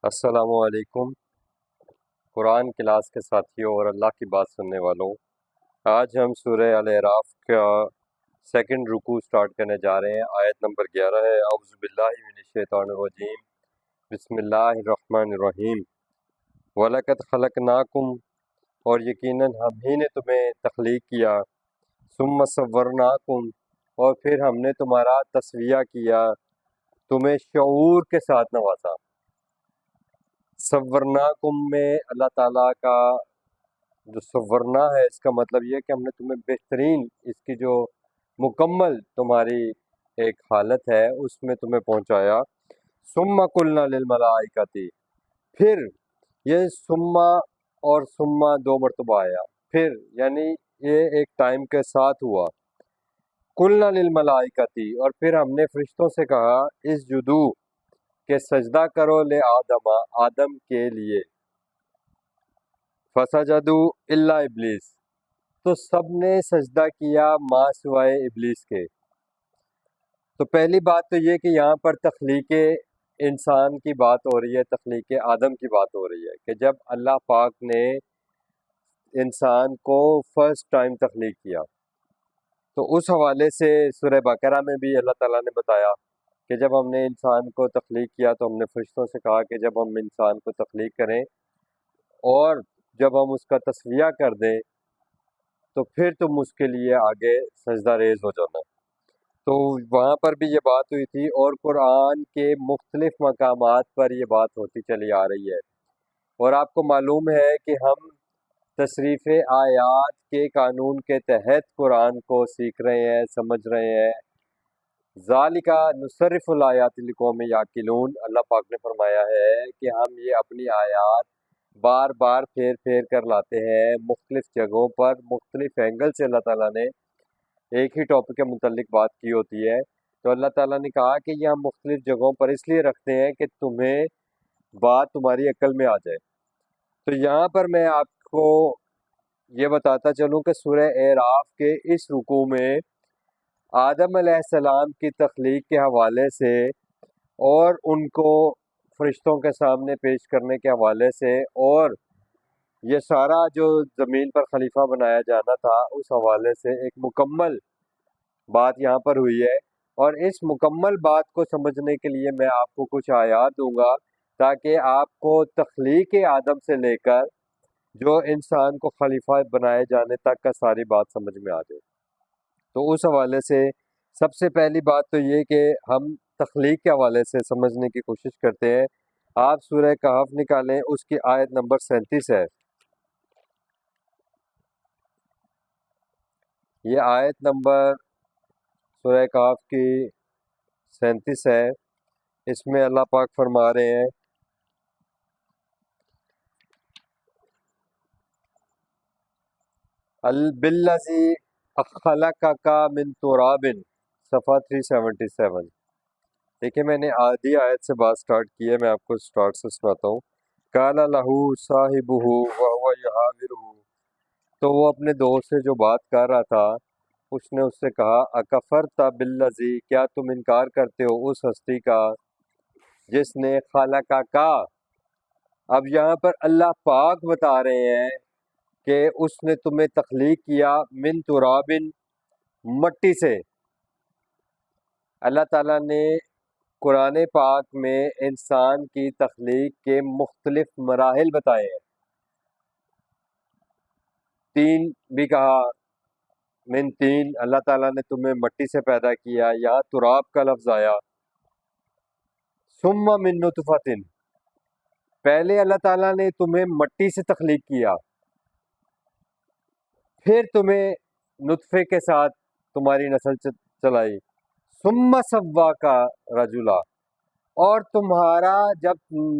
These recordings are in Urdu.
السلام علیکم قرآن کلاس کے ساتھیوں اور اللہ کی بات سننے والوں، آج ہم سورہ الاعراف کا سیکنڈ رکوع سٹارٹ کرنے جا رہے ہیں۔ آیت نمبر 11 ہے، اعوذ باللہ من الشیطان الرجیم، بسم اللہ الرحمن الرحیم۔ وَلَقَدْ خَلَقْنَاكُمْ، اور یقیناً ہم ہی نے تمہیں تخلیق کیا، ثُمَّ صَوَّرْنَاكُمْ، اور پھر ہم نے تمہارا تصفیہ کیا، تمہیں شعور کے ساتھ نوازا۔ صورناکم میں اللہ تعالیٰ کا جو صورنا ہے، اس کا مطلب یہ ہے کہ ہم نے تمہیں بہترین، اس کی جو مکمل تمہاری ایک حالت ہے اس میں تمہیں پہنچایا۔ ثم قلنا للملائکۃ، پھر یہ ثم اور ثم دو مرتبہ آیا، پھر یعنی یہ ایک ٹائم کے ساتھ ہوا۔ قلنا للملائکۃ، اور پھر ہم نے فرشتوں سے کہا، اسجدوا، کہ سجدہ کرو، لے آدم کے لیے۔ فسجدوا الا ابلیس، تو سب نے سجدہ کیا ماں سوائے ابلیس کے۔ تو پہلی بات تو یہ کہ یہاں پر تخلیق انسان کی بات ہو رہی ہے، تخلیق آدم کی بات ہو رہی ہے کہ جب اللہ پاک نے انسان کو فرسٹ ٹائم تخلیق کیا، تو اس حوالے سے سورہ بقرہ میں بھی اللہ تعالیٰ نے بتایا کہ جب ہم نے انسان کو تخلیق کیا تو ہم نے فرشتوں سے کہا کہ جب ہم انسان کو تخلیق کریں اور جب ہم اس کا تصفیہ کر دیں تو پھر تم اس کے لیے آگے سجدہ ریز ہو جانا۔ تو وہاں پر بھی یہ بات ہوئی تھی، اور قرآن کے مختلف مقامات پر یہ بات ہوتی چلی آ رہی ہے، اور آپ کو معلوم ہے کہ ہم تصریف آیات کے قانون کے تحت قرآن کو سیکھ رہے ہیں، سمجھ رہے ہیں۔ ذالک نصرف الآیات لقوم یعقلون، اللہ پاک نے فرمایا ہے کہ ہم یہ اپنی آیات بار بار پھیر پھیر کر لاتے ہیں، مختلف جگہوں پر مختلف اینگل سے اللہ تعالیٰ نے ایک ہی ٹاپک کے متعلق بات کی ہوتی ہے، تو اللہ تعالیٰ نے کہا کہ یہ ہم مختلف جگہوں پر اس لیے رکھتے ہیں کہ تمہیں بات تمہاری عقل میں آ جائے۔ تو یہاں پر میں آپ کو یہ بتاتا چلوں کہ سورہ اعراف کے اس رکوع میں آدم علیہ السلام کی تخلیق کے حوالے سے اور ان کو فرشتوں کے سامنے پیش کرنے کے حوالے سے، اور یہ سارا جو زمین پر خلیفہ بنایا جانا تھا اس حوالے سے ایک مکمل بات یہاں پر ہوئی ہے۔ اور اس مکمل بات کو سمجھنے کے لیے میں آپ کو کچھ آیات دوں گا تاکہ آپ کو تخلیق آدم سے لے کر جو انسان کو خلیفہ بنائے جانے تک کا ساری بات سمجھ میں آ جائے۔ تو اس حوالے سے سب سے پہلی بات تو یہ کہ ہم تخلیق کے حوالے سے سمجھنے کی کوشش کرتے ہیں۔ آپ سورہ کہف نکالیں، اس کی آیت نمبر 37 ہے، یہ آیت نمبر سورہ کہف کی 37 ہے۔ اس میں اللہ پاک فرما رہے ہیں، بالذی خلقک من تراب، صفحہ 377۔ دیکھیں میں نے آدھی آیت سے بات سٹارٹ کی ہے، میں آپ کو سٹارٹ سے سناتا ہوں۔ قال لہ صاحبہ وہو یحاورہ، تو وہ اپنے دوست سے جو بات کر رہا تھا اس نے اس سے کہا، اکفرت بالذی، کیا تم انکار کرتے ہو اس ہستی کا جس نے خلقک، اب یہاں پر اللہ پاک بتا رہے ہیں کہ اس نے تمہیں تخلیق کیا من تراب، مٹی سے۔ اللہ تعالیٰ نے قرآن پاک میں انسان کی تخلیق کے مختلف مراحل بتائے ہیں، تین بھی کہا، من تین، اللہ تعالیٰ نے تمہیں مٹی سے پیدا کیا، یہاں تراب کا لفظ آیا۔ ثم من نطفۃ، پہلے اللہ تعالیٰ نے تمہیں مٹی سے تخلیق کیا، پھر تمہیں نطفے کے ساتھ تمہاری نسل چلائی۔ ثم سواک رجلا، اور تمہارا جب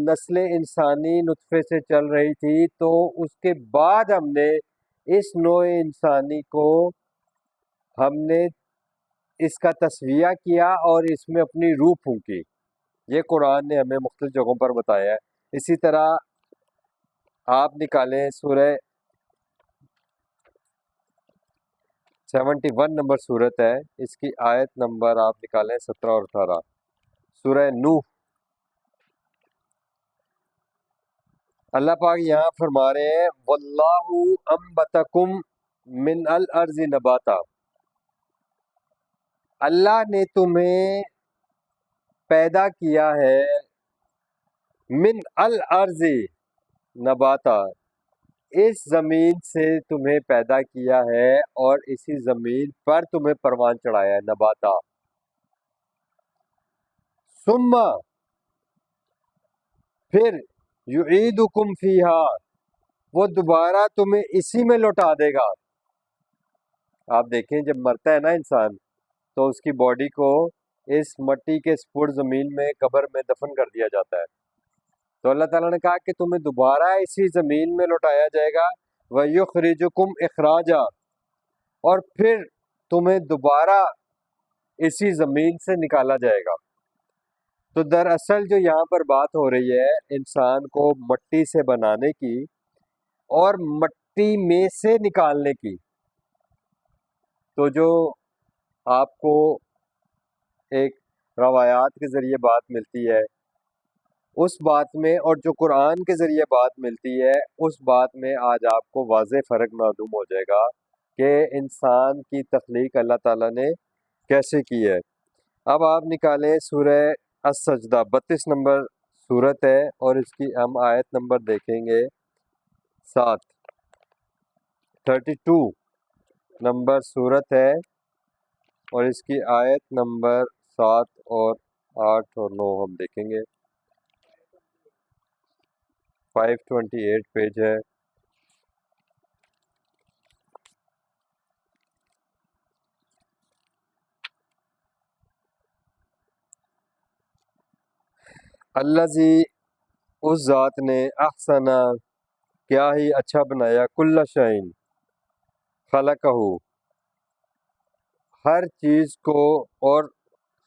نسل انسانی نطفے سے چل رہی تھی تو اس کے بعد ہم نے اس نوع انسانی کو ہم نے اس کا تسویہ کیا اور اس میں اپنی روح پھونکی۔ یہ قرآن نے ہمیں مختلف جگہوں پر بتایا ہے۔ اسی طرح آپ نکالیں سورہ 71 نمبر صورت ہے، اس کی آیت نمبر آپ نکالیں 17 اور 18، سورہ نوح اللہ پاک یہاں فرما رہے ہیں واللہ انبتکم من الارض نباتا، اللہ نے تمہیں پیدا کیا ہے من الارض نباتا، اس زمین سے تمہیں پیدا کیا ہے اور اسی زمین پر تمہیں پروان چڑھایا ہے نباتا، ثم پھر یعیدکم فیہا، وہ دوبارہ تمہیں اسی میں لوٹا دے گا۔ آپ دیکھیں جب مرتا ہے نا انسان تو اس کی باڈی کو اس مٹی کے سپرد زمین میں قبر میں دفن کر دیا جاتا ہے، تو اللہ تعالیٰ نے کہا کہ تمہیں دوبارہ اسی زمین میں لوٹایا جائے گا، وَيُخْرِجُكُمْ اخراجا، اور پھر تمہیں دوبارہ اسی زمین سے نکالا جائے گا۔ تو دراصل جو یہاں پر بات ہو رہی ہے انسان کو مٹی سے بنانے کی اور مٹی میں سے نکالنے کی، تو جو آپ کو ایک روایات کے ذریعے بات ملتی ہے اس بات میں اور جو قرآن کے ذریعے بات ملتی ہے اس بات میں آج آپ کو واضح فرق معلوم ہو جائے گا کہ انسان کی تخلیق اللہ تعالیٰ نے کیسے کی ہے۔ اب آپ نکالیں سورہ السجدہ، 32 نمبر سورت ہے اور اس کی ہم آیت نمبر دیکھیں گے 7، 32 نمبر سورت ہے اور اس کی آیت نمبر 7 اور 8 اور 9 ہم دیکھیں گے، 528 پیج ہے۔ الذی، اس ذات نے احسن، کیا ہی اچھا بنایا، کل شعین، خلقہ، ہر چیز کو، اور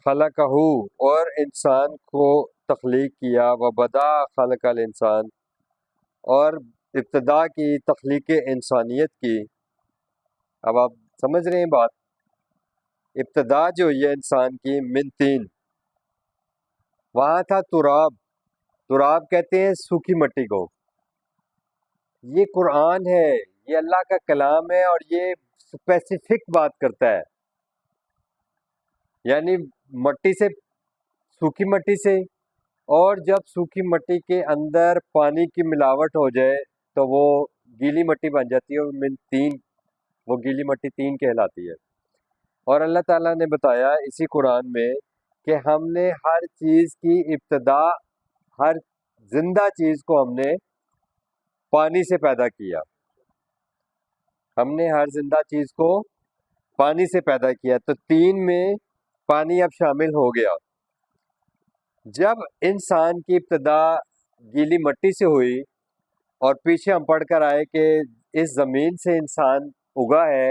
خلقہ، اور انسان کو تخلیق کیا، وبدا خلق الانسان، اور ابتدا کی تخلیق انسانیت کی۔ اب آپ سمجھ رہے ہیں بات، ابتدا جو یہ انسان کی من تین، وہاں تھا تراب، تراب کہتے ہیں سوکھی مٹی کو، یہ قرآن ہے، یہ اللہ کا کلام ہے اور یہ اسپیسیفک بات کرتا ہے، یعنی مٹی سے، سوکھی مٹی سے، اور جب سوکھی مٹی کے اندر پانی کی ملاوٹ ہو جائے تو وہ گیلی مٹی بن جاتی ہے، اور من تین، وہ گیلی مٹی تین کہلاتی ہے۔ اور اللہ تعالیٰ نے بتایا اسی قرآن میں کہ ہم نے ہر چیز کی ابتدا، ہر زندہ چیز کو ہم نے پانی سے پیدا کیا، ہم نے ہر زندہ چیز کو پانی سے پیدا کیا، تو تین میں پانی اب شامل ہو گیا۔ جب انسان کی ابتدا گیلی مٹی سے ہوئی اور پیچھے ہم پڑھ کر آئے کہ اس زمین سے انسان اگا ہے،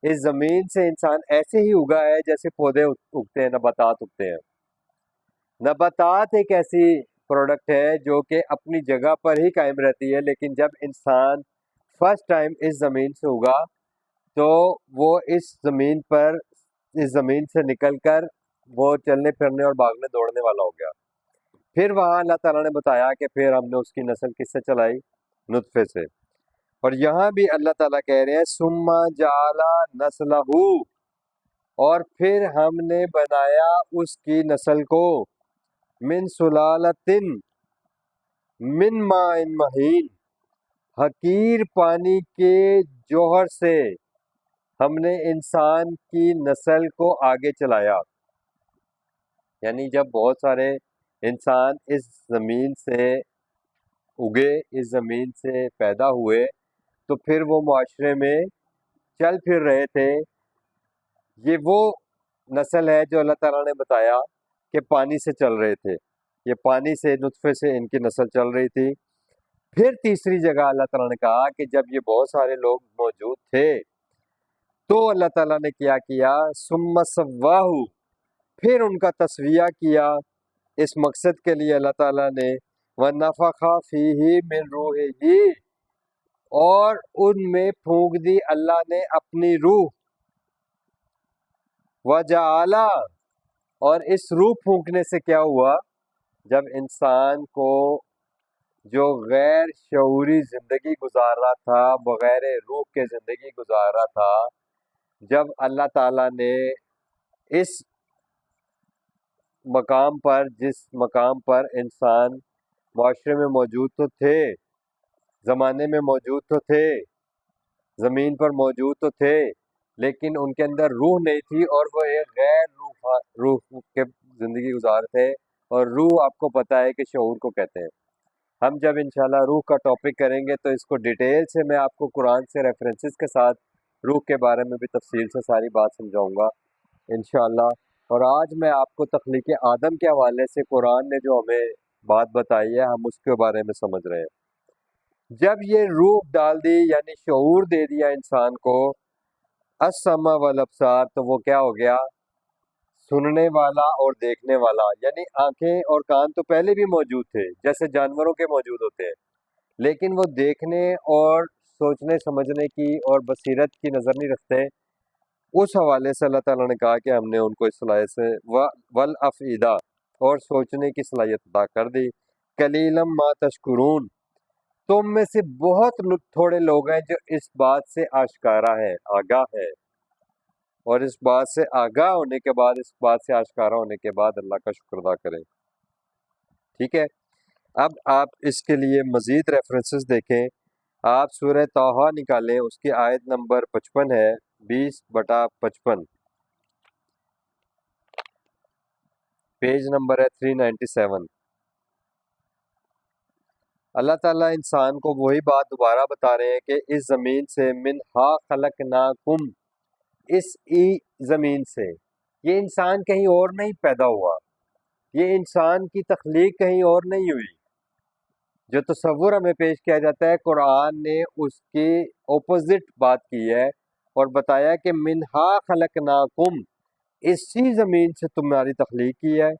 اس زمین سے انسان ایسے ہی اگا ہے جیسے پودے اگتے ہیں، نباتات اگتے ہیں۔ نباتات ایک ایسی پروڈکٹ ہے جو کہ اپنی جگہ پر ہی قائم رہتی ہے، لیکن جب انسان فرسٹ ٹائم اس زمین سے اگا تو وہ اس زمین پر، اس زمین سے نکل کر وہ چلنے پھرنے اور بھاگنے دوڑنے والا ہو گیا۔ پھر وہاں اللہ تعالیٰ نے بتایا کہ پھر ہم نے اس کی نسل کس سے چلائی، نطفے سے۔ اور یہاں بھی اللہ تعالیٰ کہہ رہے ہیں ثم جعل نسلہ، اور پھر ہم نے بنایا اس کی نسل کو من سلالۃ، من ماء مہین، حقیر پانی کے جوہر سے ہم نے انسان کی نسل کو آگے چلایا۔ یعنی جب بہت سارے انسان اس زمین سے اگے، اس زمین سے پیدا ہوئے، تو پھر وہ معاشرے میں چل پھر رہے تھے۔ یہ وہ نسل ہے جو اللہ تعالیٰ نے بتایا کہ پانی سے چل رہے تھے، یہ پانی سے، نطفے سے ان کی نسل چل رہی تھی۔ پھر تیسری جگہ اللہ تعالیٰ نے کہا کہ جب یہ بہت سارے لوگ موجود تھے تو اللہ تعالیٰ نے کیا کیا، ثم سواہ، پھر ان کا تسویہ کیا، اس مقصد کے لیے اللہ تعالیٰ نے وَنَفَخَ فِيهِ مِن رُوحِهِ، اور ان میں پھونک دی اللہ نے اپنی روح، وَجَعَلَ، اور اس روح پھونکنے سے کیا ہوا، جب انسان کو جو غیر شعوری زندگی گزار رہا تھا، بغیر روح کے زندگی گزار رہا تھا، جب اللہ تعالیٰ نے اس مقام پر، جس مقام پر انسان معاشرے میں موجود تو تھے، زمانے میں موجود تو تھے، زمین پر موجود تو تھے، لیکن ان کے اندر روح نہیں تھی، اور وہ ایک غیر روح کے زندگی گزار تھے. اور روح آپ کو پتہ ہے کہ شعور کو کہتے ہیں. ہم جب انشاءاللہ روح کا ٹاپک کریں گے تو اس کو ڈیٹیل سے میں آپ کو قرآن سے ریفرنسز کے ساتھ روح کے بارے میں بھی تفصیل سے ساری بات سمجھاؤں گا انشاءاللہ. اور آج میں آپ کو تخلیق آدم کے حوالے سے قرآن نے جو ہمیں بات بتائی ہے، ہم اس کے بارے میں سمجھ رہے ہیں. جب یہ روح ڈال دی، یعنی شعور دے دیا انسان کو، السمع والابصار، تو وہ کیا ہو گیا؟ سننے والا اور دیکھنے والا. یعنی آنکھیں اور کان تو پہلے بھی موجود تھے، جیسے جانوروں کے موجود ہوتے ہیں، لیکن وہ دیکھنے اور سوچنے سمجھنے کی اور بصیرت کی نظر نہیں رکھتے. اس حوالے سے اللہ تعالیٰ نے کہا کہ ہم نے ان کو اس صلاحیت سے والافئدہ، اور سوچنے کی صلاحیت عطا کر دی. قلیلم ما تشکرون، تم میں سے بہت تھوڑے لوگ ہیں جو اس بات سے آشکارا ہیں، آگاہ ہیں، اور اس بات سے آگاہ ہونے کے بعد، اس بات سے آشکارا ہونے کے بعد اللہ کا شکر ادا کریں. ٹھیک ہے، اب آپ اس کے لیے مزید ریفرنسز دیکھیں. آپ سورہ طٰہٰ نکالیں، اس کی آیت نمبر 55 ہے، 20/55، پیج نمبر ہے 397. اللہ تعالیٰ انسان کو وہی بات دوبارہ بتا رہے ہیں کہ اس زمین سے منہا خلقناکم، اس زمین سے. یہ انسان کہیں اور نہیں پیدا ہوا، یہ انسان کی تخلیق کہیں اور نہیں ہوئی. جو تصور ہمیں پیش کیا جاتا ہے، قرآن نے اس کی اپوزٹ بات کی ہے اور بتایا کہ منہا خلقناکم، اسی زمین سے تمہاری تخلیق کی ہے،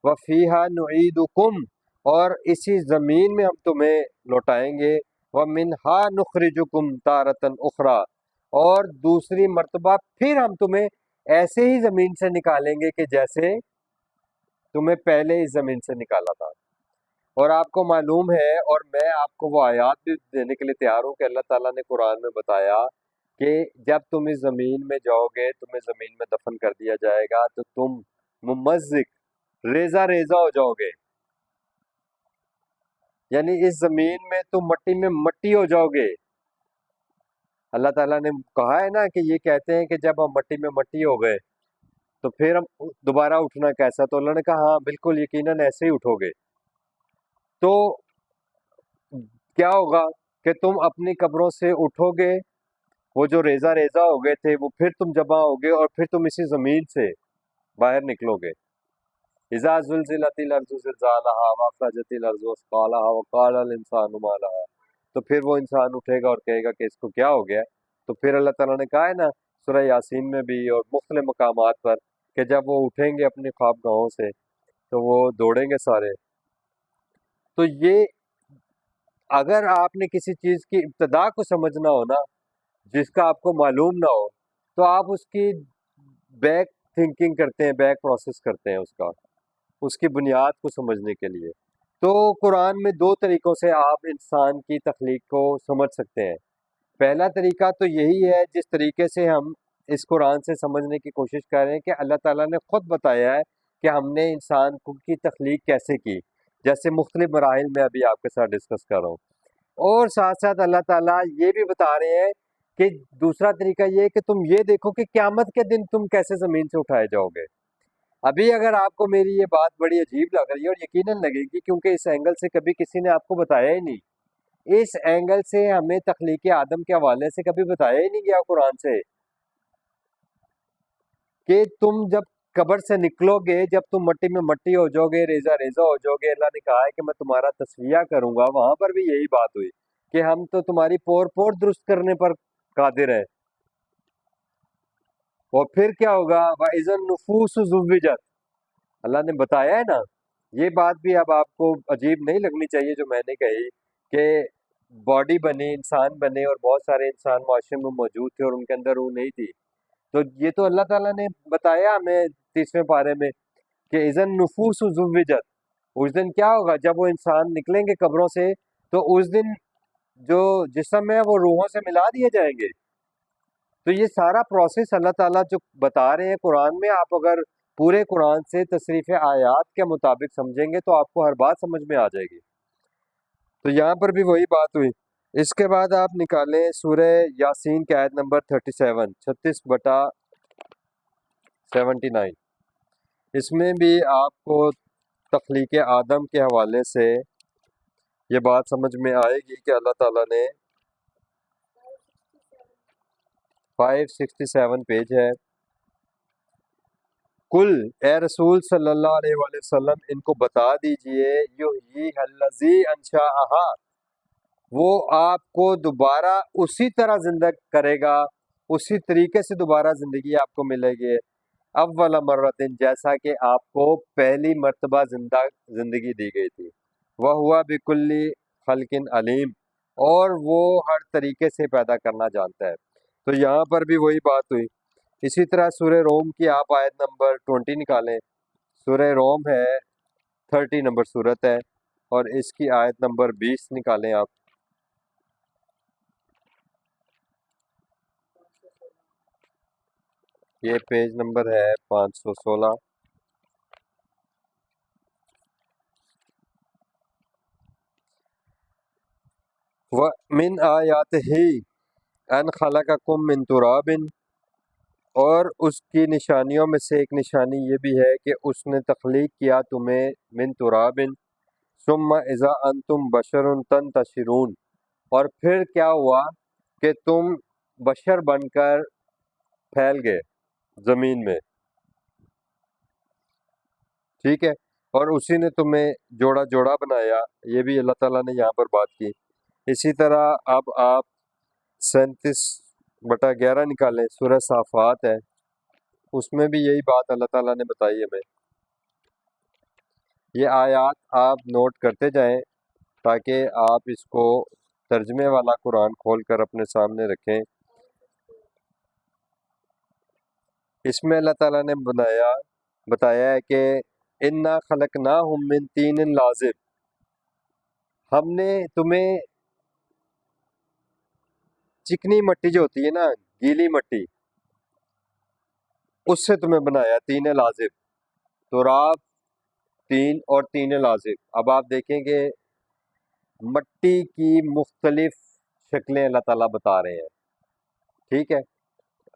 وفیہا نعیدکم، اور اسی زمین میں ہم تمہیں لوٹائیں گے، ومنہا نخرجکم تارۃ اخری، اور دوسری مرتبہ پھر ہم تمہیں ایسے ہی زمین سے نکالیں گے کہ جیسے تمہیں پہلے اس زمین سے نکالا تھا. اور آپ کو معلوم ہے، اور میں آپ کو وہ آیات بھی دینے کے لیے تیار ہوں، کہ اللہ تعالیٰ نے قرآن میں بتایا کہ جب تم اس زمین میں جاؤ گے، تمہیں زمین میں دفن کر دیا جائے گا، تو تم ممزق، ریزہ ریزہ ہو جاؤ گے. یعنی اس زمین میں تم مٹی میں مٹی ہو جاؤ گے. اللہ تعالیٰ نے کہا ہے نا کہ یہ کہتے ہیں کہ جب ہم مٹی میں مٹی ہو گئے تو پھر ہم دوبارہ اٹھنا کیسا؟ تو اللہ نے کہا ہاں بالکل، یقیناً ایسے ہی اٹھو گے. تو کیا ہوگا کہ تم اپنی قبروں سے اٹھو گے، وہ جو ریزہ ریزہ ہو گئے تھے وہ پھر تم جمع ہوگے، اور پھر تم اسی زمین سے باہر نکلو گے. اذا زلزلت الارض زلزالها واخرجت الارض اثقالها وقال الانسان ما لها، تو پھر وہ انسان اٹھے گا اور کہے گا کہ اس کو کیا ہو گیا. تو پھر اللہ تعالیٰ نے کہا ہے نا سورہ یاسین میں بھی اور مختلف مقامات پر کہ جب وہ اٹھیں گے اپنی خوابگاہوں سے تو وہ دوڑیں گے سارے. تو یہ اگر آپ نے کسی چیز کی ابتدا کو سمجھنا ہو نا، جس کا آپ کو معلوم نہ ہو، تو آپ اس کی بیک تھنکنگ کرتے ہیں، بیک پروسیس کرتے ہیں اس کی بنیاد کو سمجھنے کے لیے. تو قرآن میں دو طریقوں سے آپ انسان کی تخلیق کو سمجھ سکتے ہیں. پہلا طریقہ تو یہی ہے جس طریقے سے ہم اس قرآن سے سمجھنے کی کوشش کر رہے ہیں، کہ اللہ تعالیٰ نے خود بتایا ہے کہ ہم نے انسان کی تخلیق کیسے کی، جیسے مختلف مراحل میں ابھی آپ کے ساتھ ڈسکس کر رہا ہوں. اور ساتھ ساتھ اللہ تعالیٰ یہ بھی بتا رہے ہیں کہ دوسرا طریقہ یہ ہے کہ تم یہ دیکھو کہ قیامت کے دن تم کیسے زمین سے اٹھائے جاؤ گے. ابھی اگر آپ کو میری یہ بات بڑی عجیب لگ رہی ہے، اور یقیناً لگے گی کیونکہ اس اینگل سے کبھی کسی نے آپ کو بتایا ہی نہیں، اس اینگل سے ہمیں تخلیق آدم کے حوالے سے کبھی بتایا ہی نہیں گیا قرآن سے، کہ تم جب قبر سے نکلو گے، جب تم مٹی میں مٹی ہو جاؤ گے، ریزہ ریزہ ہو جاؤ گے، اللہ نے کہا ہے کہ میں تمہارا تصفیہ کروں گا. وہاں پر بھی یہی بات ہوئی کہ ہم تو تمہاری پور پور درست کرنے پر قادر ہیں. اور پھر کیا ہوگا؟ وَإِذَا النُّفُوسُ زُوِّجَتْ، اللہ نے بتایا ہے نا. یہ بات بھی اب آپ کو عجیب نہیں لگنی چاہیے جو میں نے کہی، کہ باڈی بنی، انسان بنے، اور بہت سارے انسان معاشرے میں موجود تھے اور ان کے اندر روح نہیں تھی. تو یہ تو اللہ تعالیٰ نے بتایا ہمیں 30ویں پارے میں کہ اذن نفوس زوجت، اس دن کیا ہوگا جب وہ انسان نکلیں گے قبروں سے تو اس دن جو جسم ہے وہ روحوں سے ملا دیے جائیں گے. تو یہ سارا پروسیس اللہ تعالیٰ جو بتا رہے ہیں قرآن میں، آپ اگر پورے قرآن سے تصریف آیات کے مطابق سمجھیں گے تو آپ کو ہر بات سمجھ میں آ جائے گی. تو یہاں پر بھی وہی بات ہوئی. اس کے بعد آپ نکالیں سورہ یاسین کی آیت نمبر 37، 36/79. اس میں بھی آپ کو تخلیق آدم کے حوالے سے یہ بات سمجھ میں آئے گی کہ اللہ تعالیٰ نے 567 پیج ہے. کل اے رسول صلی اللہ علیہ وآلہ وسلم ان کو بتا دیجئے یحییھا الذی انشأھا، وہ آپ کو دوبارہ اسی طرح زندہ کرے گا، اسی طریقے سے دوبارہ زندگی آپ کو ملے گی، اول مرتن، جیسا کہ آپ کو پہلی مرتبہ زندگی دی گئی تھی. وہو بکل خلق علیم، اور وہ ہر طریقے سے پیدا کرنا جانتا ہے. تو یہاں پر بھی وہی بات ہوئی. اسی طرح سورہ روم کی آپ آیت نمبر 20 نکالیں. سورہ روم ہے 30 نمبر صورت ہے، اور اس کی آیت نمبر 20 نکالیں آپ. یہ پیج نمبر ہے 516. وَمِنْ آیَاتِهِ أَنْ خَلَقَكُم مِّن تُرَابٍ، اور اس کی نشانیوں میں سے ایک نشانی یہ بھی ہے کہ اس نے تخلیق کیا تمہیں من تراب ثم اذا انتم بشر تنتشرون، اور پھر کیا ہوا کہ تم بشر بن کر پھیل گئے زمین میں. ٹھیک ہے، اور اسی نے تمہیں جوڑا جوڑا بنایا. یہ بھی اللہ تعالیٰ نے یہاں پر بات کی. اسی طرح اب آپ 37/11 نکالیں، سورہ صافات ہے، اس میں بھی یہی بات اللہ تعالیٰ نے بتائی ہمیں. یہ آیات آپ نوٹ کرتے جائیں تاکہ آپ اس کو ترجمے والا قرآن کھول کر اپنے سامنے رکھیں. اس میں اللہ تعالیٰ نے بتایا ہے کہ انا خلقناہم من طین لازب، ہم نے تمہیں چکنی مٹی جو ہوتی ہے نا، گیلی مٹی، اس سے تمہیں بنایا. طین لازب، تراب، طین اور طین لازب. اب آپ دیکھیں کہ مٹی کی مختلف شکلیں اللہ تعالیٰ بتا رہے ہیں. ٹھیک ہے،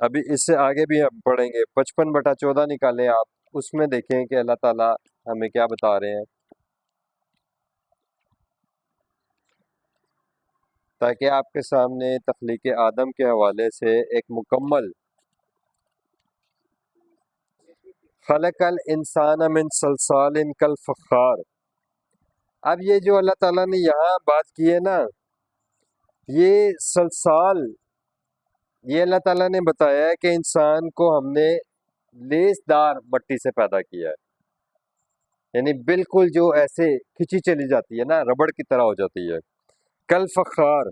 ابھی اس سے آگے بھی ہم پڑھیں گے. 55/14 نکالیں آپ، اس میں دیکھیں کہ اللہ تعالیٰ ہمیں کیا بتا رہے ہیں، تاکہ آپ کے سامنے تخلیق آدم کے حوالے سے ایک مکمل. خلق الانسان من صلصال کالفخار. اب یہ جو اللہ تعالیٰ نے یہاں بات کی ہے نا، یہ صلصال، یہ اللہ تعالیٰ نے بتایا ہے کہ انسان کو ہم نے لیس دار مٹی سے پیدا کیا ہے، یعنی بالکل جو ایسے کھچی چلی جاتی ہے نا، ربڑ کی طرح ہو جاتی ہے. کل فخار،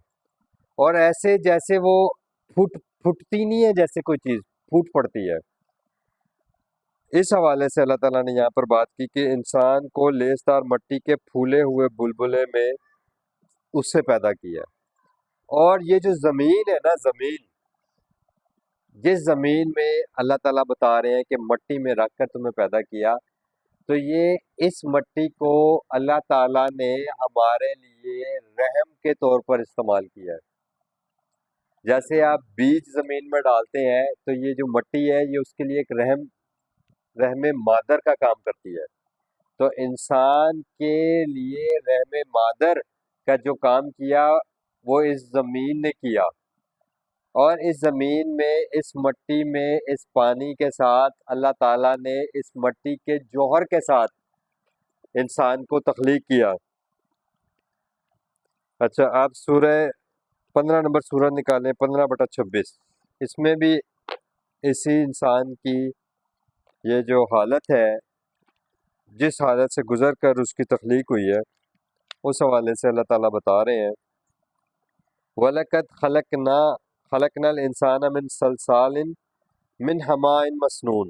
اور ایسے جیسے وہ پھٹتی نہیں ہے، جیسے کوئی چیز پھوٹ پڑتی ہے. اس حوالے سے اللہ تعالیٰ نے یہاں پر بات کی کہ انسان کو لیس دار مٹی کے پھولے ہوئے بلبلے میں اس سے پیدا کیا. اور یہ جو زمین ہے نا، زمین، جس زمین میں اللہ تعالیٰ بتا رہے ہیں کہ مٹی میں رکھ کر تمہیں پیدا کیا، تو یہ اس مٹی کو اللہ تعالیٰ نے ہمارے لیے رحم کے طور پر استعمال کیا ہے. جیسے آپ بیج زمین میں ڈالتے ہیں تو یہ جو مٹی ہے یہ اس کے لیے ایک رحم مادر کا کام کرتی ہے. تو انسان کے لیے رحم مادر کا جو کام کیا وہ اس زمین نے کیا، اور اس زمین میں، اس مٹی میں، اس پانی کے ساتھ اللہ تعالیٰ نے اس مٹی کے جوہر کے ساتھ انسان کو تخلیق کیا. اچھا، آپ سورہ 15 نمبر سورہ نکالیں، 15/26. اس میں بھی اسی انسان کی یہ جو حالت ہے، جس حالت سے گزر کر اس کی تخلیق ہوئی ہے، اس حوالے سے اللہ تعالیٰ بتا رہے ہیں وَلَقَدْ خَلَقْنَا الْإِنسَانَ مِنْ صَلْصَالٍ مِنْ حَمَاءٍ مَسْنُونٍ،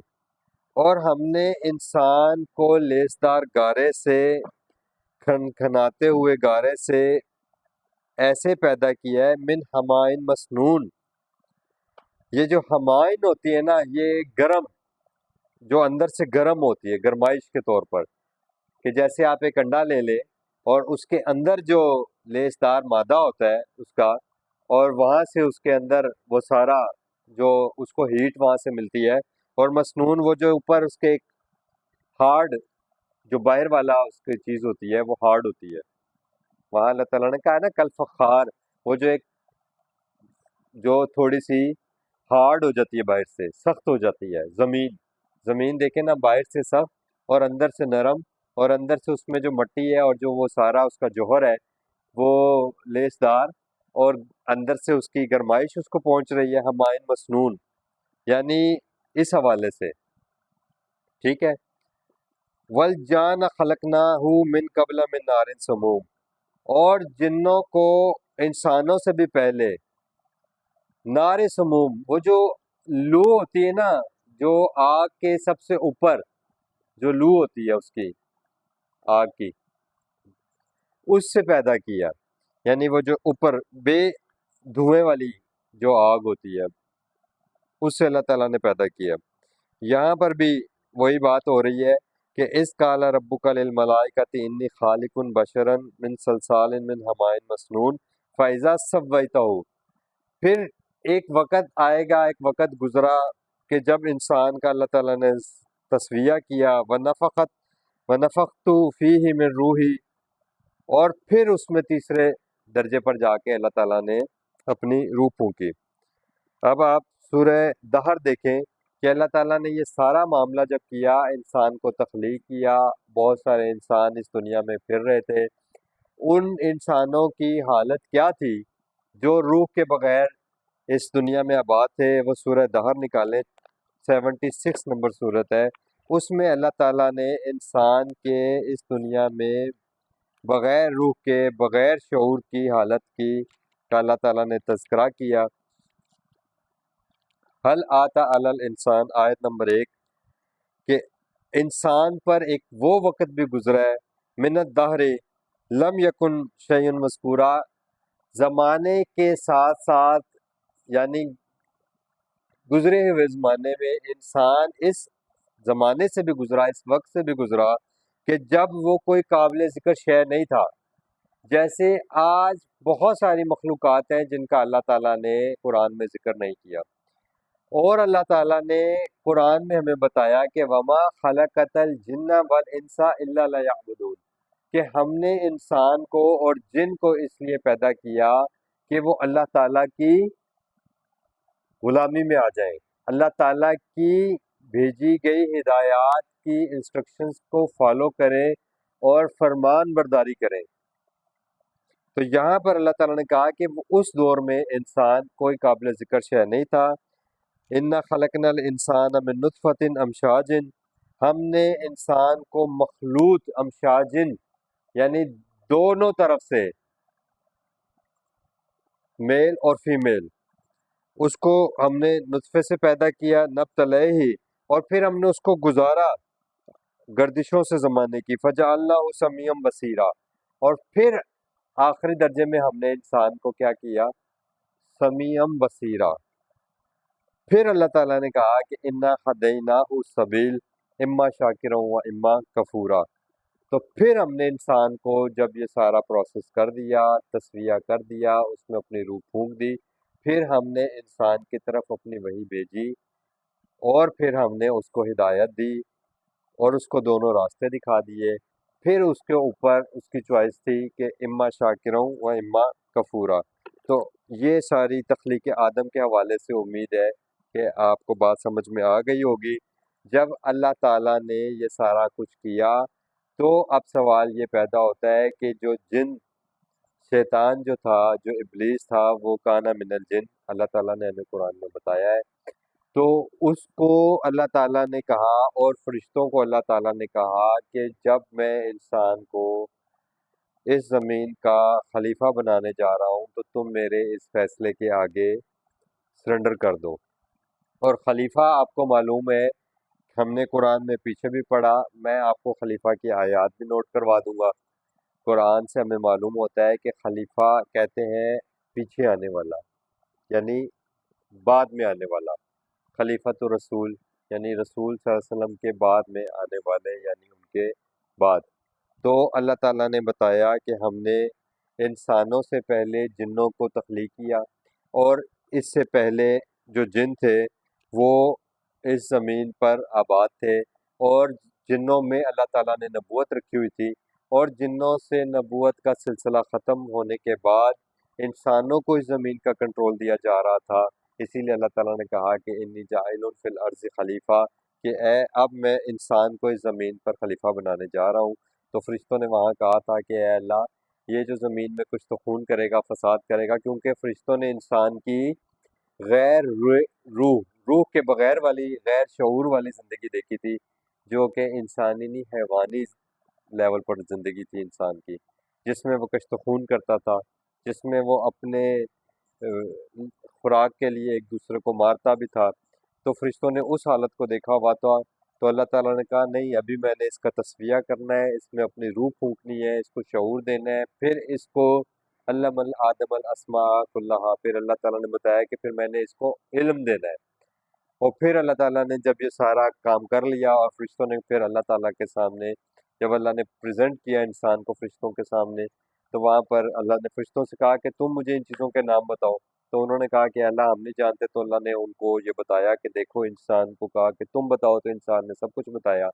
اور ہم نے انسان کو لیسدار گارے سے، کھنکھناتے ہوئے گارے سے ایسے پیدا کیا ہے من ہمائن مسنون. یہ جو ہمائن ہوتی ہے نا، یہ گرم، جو اندر سے گرم ہوتی ہے گرمائش کے طور پر، کہ جیسے آپ ایک انڈا لے لیں اور اس کے اندر جو لیس دار مادہ ہوتا ہے اس کا، اور وہاں سے اس کے اندر وہ سارا جو اس کو ہیٹ وہاں سے ملتی ہے، اور مسنون وہ جو اوپر اس کے ایک ہارڈ جو باہر والا اس کی چیز ہوتی ہے وہ ہارڈ ہوتی ہے. وہاں اللہ تعالیٰ نے کہا ہے نا کل فخار، وہ جو ایک جو تھوڑی سی ہارڈ ہو جاتی ہے باہر سے، سخت ہو جاتی ہے. زمین دیکھیں نا، باہر سے سخت اور اندر سے نرم، اور اندر سے اس میں جو مٹی ہے اور جو وہ سارا اس کا جوہر ہے وہ لیس دار، اور اندر سے اس کی گرمائش اس کو پہنچ رہی ہے. ہمائن مسنون یعنی اس حوالے سے، ٹھیک ہے. والجان خلقناہ من قبل من نار سموم، اور جنوں کو انسانوں سے بھی پہلے نار سموم، وہ جو لو ہوتی ہے نا، جو آگ کے سب سے اوپر جو لو ہوتی ہے اس کی آگ کی، اس سے پیدا کیا. یعنی وہ جو اوپر بے دھوئیں والی جو آگ ہوتی ہے اس سے اللہ تعالیٰ نے پیدا کیا. یہاں پر بھی وہی بات ہو رہی ہے کہ اس قال ربک للملائکۃ انی خالق بشرا من صلصال من حماء مسنون فاذا سویتہ. پھر ایک وقت آئے گا، ایک وقت گزرا کہ جب انسان کا اللہ تعالیٰ نے تسویہ کیا، ونفخت فیہ من روحی، اور پھر اس میں تیسرے درجے پر جا کے اللہ تعالیٰ نے اپنی روح پھونکی. اب آپ سورہ دہر دیکھیں کہ اللہ تعالیٰ نے یہ سارا معاملہ جب کیا، انسان کو تخلیق کیا، بہت سارے انسان اس دنیا میں پھر رہے تھے. ان انسانوں کی حالت کیا تھی جو روح کے بغیر اس دنیا میں آباد تھے؟ وہ سورہ دہر نکالیں، 76 نمبر صورت ہے. اس میں اللہ تعالیٰ نے انسان کے اس دنیا میں بغیر روح کے، بغیر شعور کی حالت کی کا اللہ تعالیٰ نے تذکرہ کیا. حل آتا علی الانسان، آیت نمبر 1، کہ انسان پر ایک وہ وقت بھی گزرا ہے من الدہر لم یکن شیء مذکورا، زمانے کے ساتھ ساتھ، یعنی گزرے ہوئے زمانے میں انسان اس زمانے سے بھی گزرا، اس وقت سے بھی گزرا کہ جب وہ کوئی قابل ذکر شے نہیں تھا. جیسے آج بہت ساری مخلوقات ہیں جن کا اللہ تعالیٰ نے قرآن میں ذکر نہیں کیا، اور اللہ تعالیٰ نے قرآن میں ہمیں بتایا کہ وما خلقت الجن والانس الا لیعبدون، کہ ہم نے انسان کو اور جن کو اس لیے پیدا کیا کہ وہ اللہ تعالیٰ کی غلامی میں آ جائیں، اللہ تعالیٰ کی بھیجی گئی ہدایات کی انسٹرکشنز کو فالو کریں اور فرمان برداری کریں. تو یہاں پر اللہ تعالیٰ نے کہا کہ اس دور میں انسان کوئی قابل ذکر شے نہیں تھا. انا خلقنا الانسان من نطفۃ امشاج، ہم نے انسان کو مخلوط امشاجن یعنی دونوں طرف سے، میل اور فیمیل، اس کو ہم نے نطفے سے پیدا کیا، نبتلیہ، اور پھر ہم نے اس کو گزارا گردشوں سے زمانے کی، فجعلناہ سمیعا بصیرا، اور پھر آخری درجے میں ہم نے انسان کو کیا کیا؟ سمیعا بصیرا. پھر اللہ تعالیٰ نے کہا کہ انا ہدیناہ السبیل اما شاکرا و اما کفورا. تو پھر ہم نے انسان کو جب یہ سارا پروسیس کر دیا، تسویہ کر دیا، اس میں اپنی روح پھونک دی، پھر ہم نے انسان کی طرف اپنی وحی بھیجی، اور پھر ہم نے اس کو ہدایت دی اور اس کو دونوں راستے دکھا دیے. پھر اس کے اوپر اس کی چوائس تھی کہ اما شاکرا و اما کفورا. تو یہ ساری تخلیق آدم کے حوالے سے امید ہے کہ آپ کو بات سمجھ میں آ گئی ہوگی. جب اللہ تعالیٰ نے یہ سارا کچھ کیا تو اب سوال یہ پیدا ہوتا ہے کہ جو جن، شیطان جو تھا، جو ابلیس تھا، وہ کانا من الجن، اللہ تعالیٰ نے ہمیں قرآن میں بتایا ہے. تو اس کو اللہ تعالیٰ نے کہا اور فرشتوں کو اللہ تعالیٰ نے کہا کہ جب میں انسان کو اس زمین کا خلیفہ بنانے جا رہا ہوں تو تم میرے اس فیصلے کے آگے سرنڈر کر دو. اور خلیفہ آپ کو معلوم ہے، ہم نے قرآن میں پیچھے بھی پڑھا، میں آپ کو خلیفہ کی آیات بھی نوٹ کروا دوں گا. قرآن سے ہمیں معلوم ہوتا ہے کہ خلیفہ کہتے ہیں پیچھے آنے والا، یعنی بعد میں آنے والا، خلیفۃ الرسول یعنی رسول صلی اللہ علیہ وسلم کے بعد میں آنے والے، یعنی ان کے بعد۔ تو اللہ تعالیٰ نے بتایا کہ ہم نے انسانوں سے پہلے جنوں کو تخلیق کیا، اور اس سے پہلے جو جن تھے وہ اس زمین پر آباد تھے، اور جنوں میں اللہ تعالیٰ نے نبوت رکھی ہوئی تھی، اور جنوں سے نبوت کا سلسلہ ختم ہونے کے بعد انسانوں کو اس زمین کا کنٹرول دیا جا رہا تھا۔ اسی لیے اللہ تعالیٰ نے کہا کہ انی جاعل فی الارض خلیفہ، کہ اے اب میں انسان کو اس زمین پر خلیفہ بنانے جا رہا ہوں۔ تو فرشتوں نے وہاں کہا تھا کہ اے اللہ یہ جو زمین میں کچھ تو خون کرے گا، فساد کرے گا، کیونکہ فرشتوں نے انسان کی غیر روح کے بغیر والی، غیر شعور والی زندگی دیکھی تھی، جو کہ انسانی نہیں حیوانی لیول پر زندگی تھی انسان کی، جس میں وہ کشت و خون کرتا تھا، جس میں وہ اپنے خوراک کے لیے ایک دوسرے کو مارتا بھی تھا۔ تو فرشتوں نے اس حالت کو دیکھا ہوا تھا، تو اللہ تعالیٰ نے کہا نہیں، ابھی میں نے اس کا تصفیہ کرنا ہے، اس میں اپنی روح پھونکنی ہے، اس کو شعور دینا ہے، پھر اس کو علم آدم الاسماء کلہا، پھر اللہ تعالیٰ نے بتایا کہ پھر میں نے اس کو علم دینا ہے۔ اور پھر اللہ تعالیٰ نے جب یہ سارا کام کر لیا، اور فرشتوں نے پھر اللہ تعالیٰ کے سامنے جب اللہ نے پریزنٹ کیا انسان کو فرشتوں کے سامنے، تو وہاں پر اللہ نے فرشتوں سے کہا کہ تم مجھے ان چیزوں کے نام بتاؤ۔ تو انہوں نے کہا کہ اللہ ہم نہیں جانتے، تو اللہ نے ان کو یہ بتایا کہ دیکھو، انسان کو کہا کہ تم بتاؤ، تو انسان نے سب کچھ بتایا۔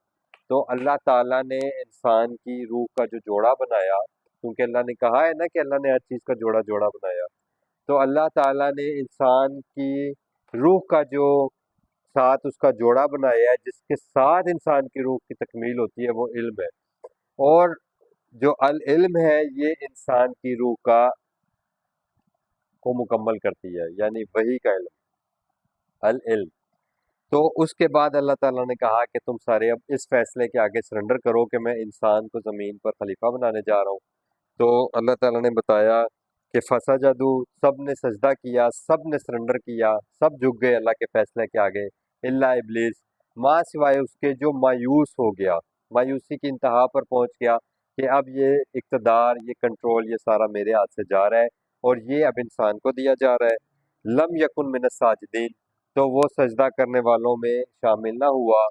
تو اللہ تعالیٰ نے انسان کی روح کا جو جوڑا بنایا، کیونکہ اللہ نے کہا ہے نا کہ اللہ نے ہر چیز کا جوڑا جوڑا بنایا، تو اللہ تعالیٰ نے انسان کی روح کا جو ساتھ اس کا جوڑا بنایا ہے، جس کے ساتھ انسان کی روح کی تکمیل ہوتی ہے، وہ علم ہے۔ اور جو العلم ہے یہ انسان کی روح کو مکمل کرتی ہے، یعنی وحی کا علم، العلم۔ تو اس کے بعد اللہ تعالیٰ نے کہا کہ تم سارے اب اس فیصلے کے آگے سرنڈر کرو کہ میں انسان کو زمین پر خلیفہ بنانے جا رہا ہوں۔ تو اللہ تعالیٰ نے بتایا کہ فسجدوا، سب نے سجدہ کیا، سب نے سرنڈر کیا، سب جھک گئے اللہ کے فیصلے کے آگے، الا ابلیس، ماں سوائے اس کے جو مایوس ہو گیا، مایوسی کی انتہا پر پہنچ گیا کہ اب یہ اقتدار، یہ کنٹرول، یہ سارا میرے ہاتھ سے جا رہا ہے، اور یہ اب انسان کو دیا جا رہا ہے۔ لم یکن من الساجدین، تو وہ سجدہ کرنے والوں میں شامل نہ ہوا،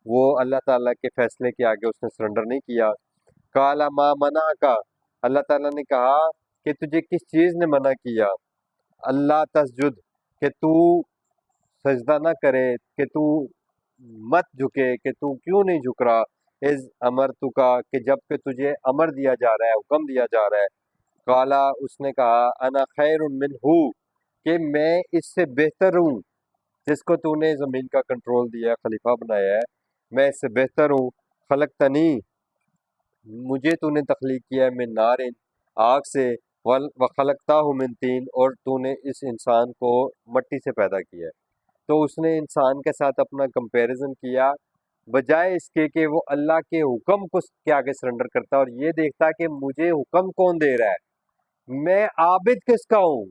وہ اللہ تعالیٰ کے فیصلے کے آگے اس نے سرنڈر نہیں کیا۔ قال ما منعک، اللہ تعالیٰ نے کہا کہ تجھے کس چیز نے منع کیا، اللہ تسجد، کہ تو سجدہ نہ کرے، کہ تو مت جھکے، کہ تو کیوں نہیں جھک رہا، از امرتک، کہ جب کہ تجھے امر دیا جا رہا ہے، حکم دیا جا رہا ہے۔ قالا، اس نے کہا انا خیر منہ، کہ میں اس سے بہتر ہوں، جس کو تو نے زمین کا کنٹرول دیا ہے، خلیفہ بنایا ہے، میں اس سے بہتر ہوں۔ خلقتنی، مجھے تو نے تخلیق کیا ہے، من نار، آگ سے، وخلقتہ من طین، اور تو نے اس انسان کو مٹی سے پیدا کیا ہے۔ تو اس نے انسان کے ساتھ اپنا کمپیریزن کیا، بجائے اس کے کہ وہ اللہ کے حکم کو کے آگے سرنڈر کرتا اور یہ دیکھتا کہ مجھے حکم کون دے رہا ہے، میں عابد کس کا ہوں،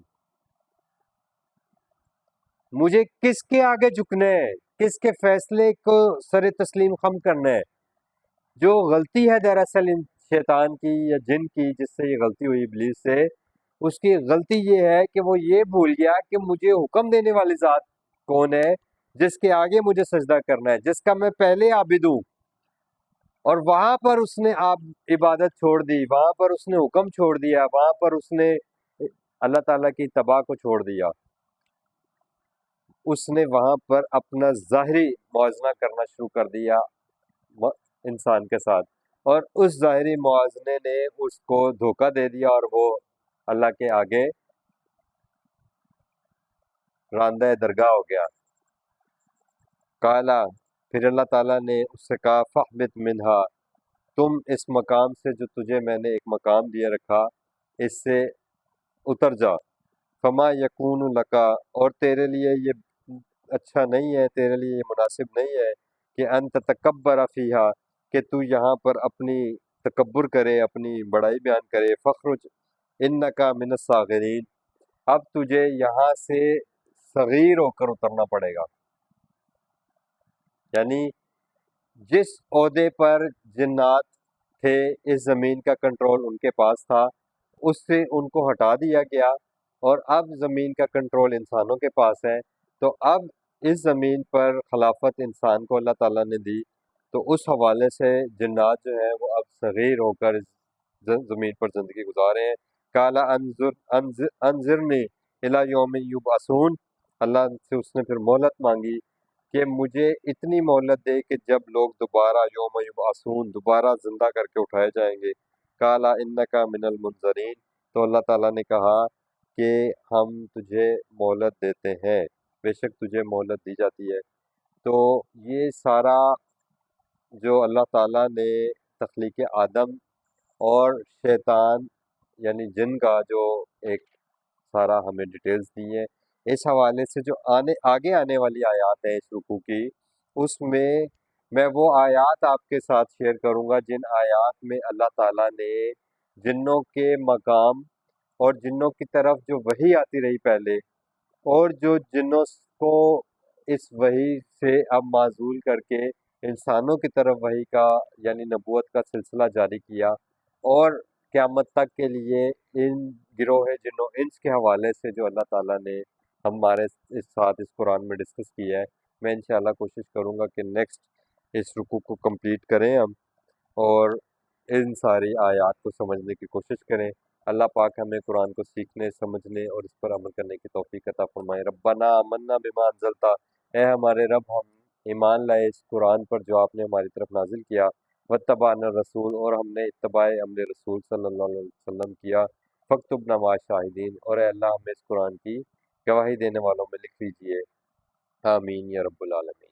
مجھے کس کے آگے جھکنا ہے، کس کے فیصلے کو سر تسلیم خم کرنا ہے۔ جو غلطی ہے دراصل ان شیطان کی یا جن کی، جس سے یہ غلطی ہوئی ابلیس سے، اس کی غلطی یہ ہے کہ وہ یہ بھول گیا کہ مجھے حکم دینے والی ذات کون ہے، جس کے آگے مجھے سجدہ کرنا ہے، جس کا میں پہلے عابد ہوں۔ اور وہاں پر اس نے عبادت چھوڑ دی، وہاں پر اس نے حکم چھوڑ دیا، وہاں پر اس نے اللہ تعالیٰ کی تباہ کو چھوڑ دیا۔ اس نے وہاں پر اپنا ظاہری موازنہ کرنا شروع کر دیا انسان کے ساتھ، اور اس ظاہری موازنے نے اس کو دھوکہ دے دیا، اور وہ اللہ کے آگے راندہ درگاہ ہو گیا۔ قالا، پھر اللہ تعالیٰ نے اس سے کہا فاہبط منہا، تم اس مقام سے جو تجھے میں نے ایک مقام دیا رکھا، اس سے اتر جا۔ فما یکون لکا، اور تیرے لیے یہ اچھا نہیں ہے، تیرے لیے یہ مناسب نہیں ہے کہ ان تتکبر فیہا، کہ تو یہاں پر اپنی تکبر کرے، اپنی بڑائی بیان کرے۔ فخرج انکا من الصاغرین، اب تجھے یہاں سے صغیر ہو کر اترنا پڑے گا، یعنی جس عہدے پر جنات تھے اس زمین کا کنٹرول ان کے پاس تھا، اس سے ان کو ہٹا دیا گیا اور اب زمین کا کنٹرول انسانوں کے پاس ہے۔ تو اب اس زمین پر خلافت انسان کو اللہ تعالیٰ نے دی، تو اس حوالے سے جنات جو ہیں وہ اب صغیر ہو کر اس زمین پر زندگی گزارے ہیں۔ کالا انظرنی الی یوم یبعثون، اللہ سے اس نے پھر مہلت مانگی کہ مجھے اتنی مہلت دے کہ جب لوگ دوبارہ یوم یبعثون دوبارہ زندہ کر کے اٹھائے جائیں گے۔ کالا انکا من المنظرین، تو اللہ تعالیٰ نے کہا کہ ہم تجھے مہلت دیتے ہیں، بے شک تجھے مہلت دی جاتی ہے۔ تو یہ سارا جو اللہ تعالیٰ نے تخلیق آدم اور شیطان یعنی جن کا جو ایک سارا ہمیں ڈیٹیلز دی ہیں، اس حوالے سے جو آگے آنے والی آیات ہیں اس رکوع کی، اس میں وہ آیات آپ کے ساتھ شیئر کروں گا جن آیات میں اللہ تعالیٰ نے جنوں کے مقام اور جنوں کی طرف جو وحی آتی رہی پہلے، اور جو جنوں کو اس وحی سے اب معزول کر کے انسانوں کی طرف وحی کا یعنی نبوت کا سلسلہ جاری کیا، اور قیامت تک کے لیے ان گروہ جنوں انس کے حوالے سے جو اللہ تعالیٰ نے ہمارے اس ساتھ اس قرآن میں ڈسکس کیا ہے، میں انشاءاللہ کوشش کروں گا کہ نیکسٹ اس رکوع کو کمپلیٹ کریں ہم، اور ان ساری آیات کو سمجھنے کی کوشش کریں۔ اللہ پاک ہمیں قرآن کو سیکھنے، سمجھنے اور اس پر عمل کرنے کی توفیق عطا فرمائے۔ ربنا آمنا بما انزلتا، اے ہمارے رب ہم ایمان لائے اس قرآن پر جو آپ نے ہماری طرف نازل کیا، واتبعنا الرسول، اور ہم نے اتباع امر رسول صلی اللہ علیہ وسلم کیا، فاکتبنا مع الشاہدین، اور اے اللہ ہمیں اس قرآن کی گواہی دینے والوں میں لکھ لیجئے، آمین یا رب العالمین۔